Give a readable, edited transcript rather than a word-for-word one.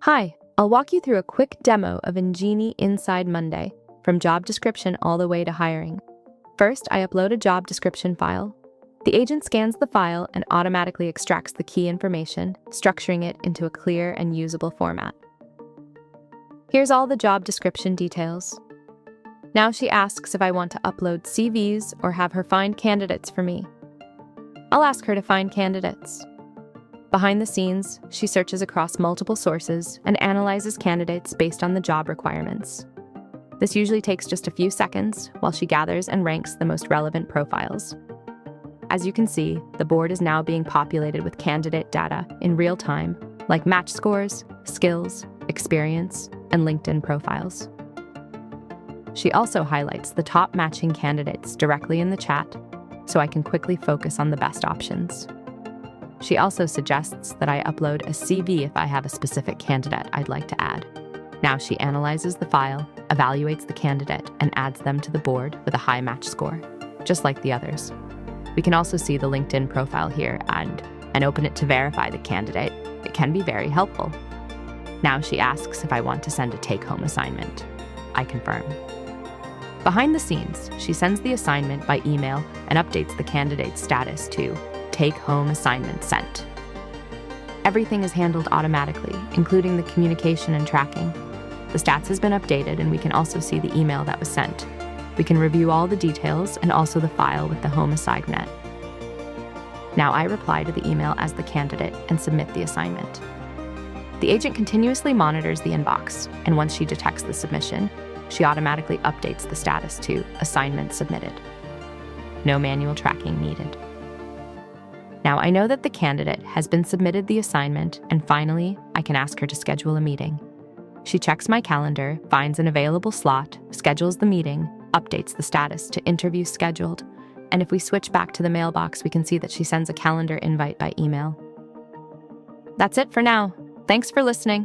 Hi, I'll walk you through a quick demo of Engini inside Monday, from job description all the way to hiring. First, I upload a job description file. The agent scans the file and automatically extracts the key information, structuring it into a clear and usable format. Here's all the job description details. Now she asks if I want to upload CVs or have her find candidates for me. I'll ask her to find candidates. Behind the scenes, she searches across multiple sources and analyzes candidates based on the job requirements. This usually takes just a few seconds while she gathers and ranks the most relevant profiles. As you can see, the board is now being populated with candidate data in real time, like match scores, skills, experience, and LinkedIn profiles. She also highlights the top matching candidates directly in the chat, so I can quickly focus on the best options. She also suggests that I upload a CV if I have a specific candidate I'd like to add. Now she analyzes the file, evaluates the candidate, and adds them to the board with a high match score, just like the others. We can also see the LinkedIn profile here and open it to verify the candidate. It can be very helpful. Now she asks if I want to send a take-home assignment. I confirm. Behind the scenes, she sends the assignment by email and updates the candidate's status to take-home assignment sent. Everything is handled automatically, including the communication and tracking. The stats has been updated, and we can also see the email that was sent. We can review all the details and also the file with the home assignment. Now I reply to the email as the candidate and submit the assignment. The agent continuously monitors the inbox, and once she detects the submission, she automatically updates the status to assignment submitted. No manual tracking needed. Now I know that the candidate has been submitted the assignment, and finally, I can ask her to schedule a meeting. She checks my calendar, finds an available slot, schedules the meeting, updates the status to interview scheduled, and if we switch back to the mailbox, we can see that she sends a calendar invite by email. That's it for now. Thanks for listening.